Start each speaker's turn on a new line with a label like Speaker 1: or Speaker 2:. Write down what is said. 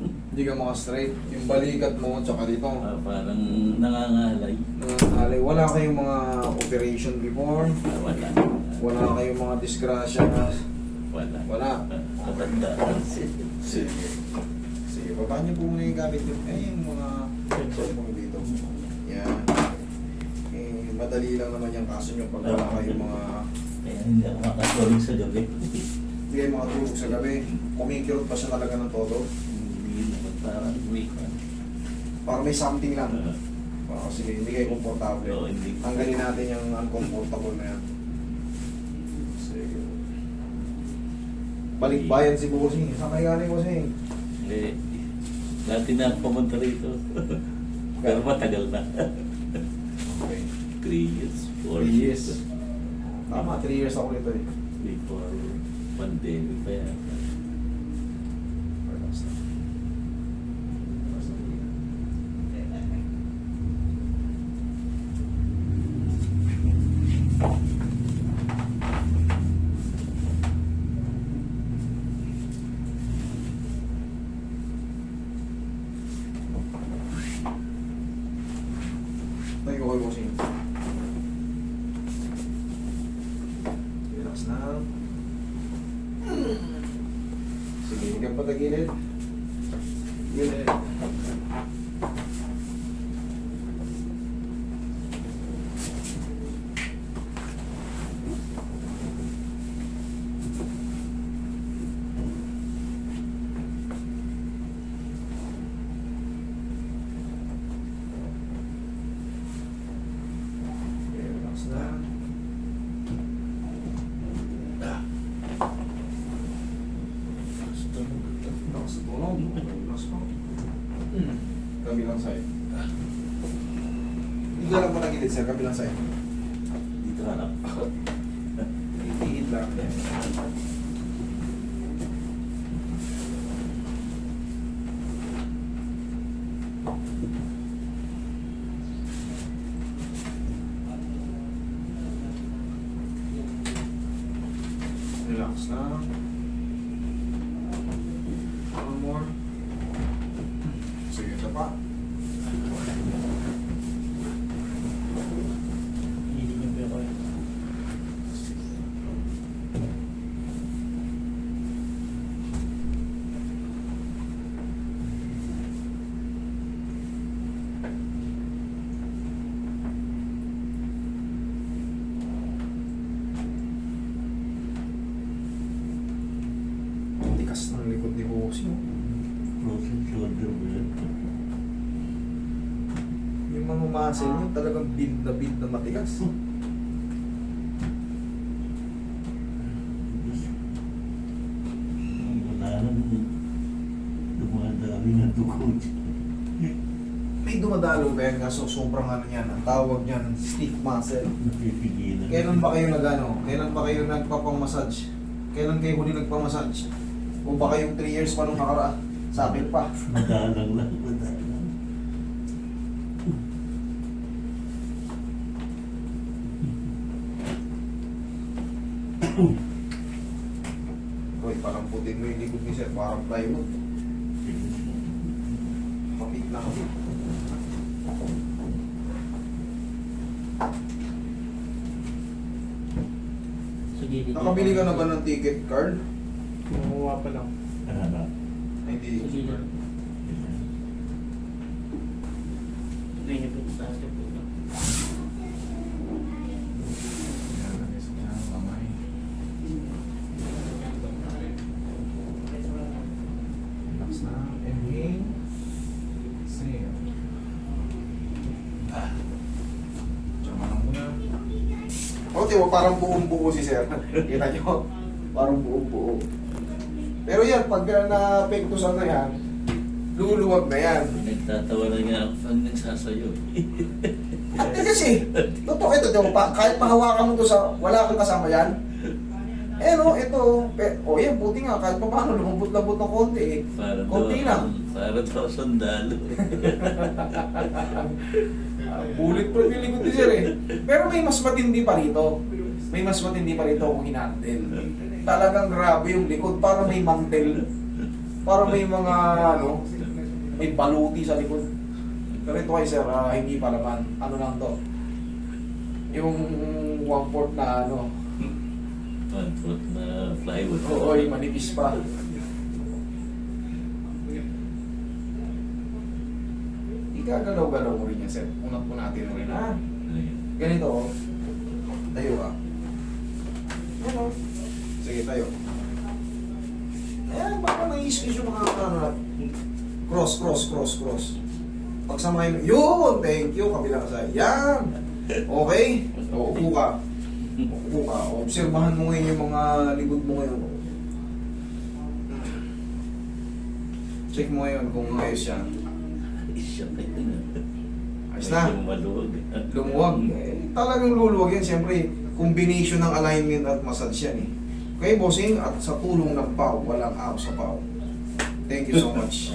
Speaker 1: Hindi ka maka-straight. Yung balikat mo, tsaka dito.
Speaker 2: Parang nangangalay.
Speaker 1: Nangangalay. Wala kayong mga operation before.
Speaker 2: Wala.
Speaker 1: Wala kayong mga disgrasya.
Speaker 2: Wala.
Speaker 1: Wala.
Speaker 2: Katandaan.
Speaker 1: Sige. Sige, baba niyo po muna yung gamit nyo. Yung mga sensor mo dito. Yan. Madali lang naman yung kaso nyo pag wala kayong mga...
Speaker 2: Kaya hindi ako makatulog sa gabi.
Speaker 1: Hindi kayo makatulog sa gabi. Kumikirot pa siya talaga ng todo.
Speaker 2: Hindi naman parang weak.
Speaker 1: Para may something lang. Sige, hindi kayo komportable.
Speaker 2: Oo, hindi.
Speaker 1: Tanggalin natin yung uncomfortable na yan. Sige. Balikbayan si Bossing. Saan kayo galing, Bossing?
Speaker 2: Eh, dati na pumunta rito. Pero matagal na.
Speaker 1: Okay.
Speaker 2: 3 years, 4
Speaker 1: 3 years.
Speaker 2: years.
Speaker 1: Tama, 3 years ako nito eh.
Speaker 2: Before pandemic pa yan.
Speaker 1: Relax na. Relax na. Tayo ko kayo, Bossing. Relax na. Sige, hindi kang patagilid. Gilid. Relax na. Relax na tunog. Relax pa. Kabilang side. Hindi lang mo na gilid, sir. Kabilang side.
Speaker 2: Dito na lang.
Speaker 1: Itigid lang. Relax na. One more. Sige, isa pa.
Speaker 2: Hindi niyo ba ako?
Speaker 1: Tikas ng likod ni Bossing.
Speaker 2: Frozen shoulder mo yan.
Speaker 1: Yung mga muscle nyo talagang build na matigas.
Speaker 2: Wala nang dumadami ng dugo.
Speaker 1: May dumadalo ba yan? Kaso sobrang ano yan. Ang tawag niyan, stiff muscle.
Speaker 2: Napipigilan.
Speaker 1: Kailan ba kayo nagano? Kailan ba kayo nagpapang-massage? Kailan kayo huli nagpang-massage? O ba kayong 3 years pa nung nakaraan? Sa akin pa.
Speaker 2: Madalang lang. Madalang.
Speaker 1: Hoy, parang putin mo yung likod ni sir. Parang plywood. Kapit na kapit.
Speaker 2: Sige, dito.
Speaker 1: Nakabili ka na ba ng ticket card?
Speaker 3: Kumuha pa lang.
Speaker 2: Ano?
Speaker 1: Ay, hindi.
Speaker 2: Sige.
Speaker 3: Hindi niyo po sa akin po.
Speaker 1: Yan, nagis niya, mamay. Relax na. Inhale. Exhale. Tsama lang muna. O, diba, parang buong-buo si sir. Kita nyo? Parang buong-buo. Pero yan, pag na-apektusan na yan, luluwag na yan.
Speaker 2: Nagtatawa na nga ako pag nagsasayo.
Speaker 1: At kasi, totoo ito, diba, kahit mahawakan mo to sa, wala kang kasama yan. Eh no, ito, oh yan, buti nga, kahit pa paano, lumabot-labot ng konti eh.
Speaker 2: Para
Speaker 1: Konti lang.
Speaker 2: Para daw sundalo.
Speaker 1: Bulletproof yung likod ni sir eh. Pero may mas matindi pa rito. May mas matindi pa rito kung hinandle. Talagang grabe yung likod, parang may mantel. Parang may mga, ano, may baluti sa likod. Pero ito kay sir, hindi pa naman. Ano lang to? Yung 1/4 na ano.
Speaker 2: 1/4 na plywood.
Speaker 1: Oo, yung manipis pa. Igagalaw-galaw mo rin yan, sir. Unat po natin mo rin, ha? Ganito, oh. Tayo ka. Yan, oh. Sige, tayo. Ayan, baka nai-squeeze yung mga ano. Cross. Pagsama kayo, yun! Thank you, kabila ka sa yan! Okay? O, upo ka. Upo ka. Obserbahan mo ngayon yung mga likod mo ngayon. Check mo ngayon kung ayos yan. Ayos na.
Speaker 2: Maluwag.
Speaker 1: Lumuwag. Talagang luluwag yan. Siyempre, combination ng alignment at massage yan eh. Okay, bossing, at sa tulong ng PAW, walang aw sa PAW. Thank you so much.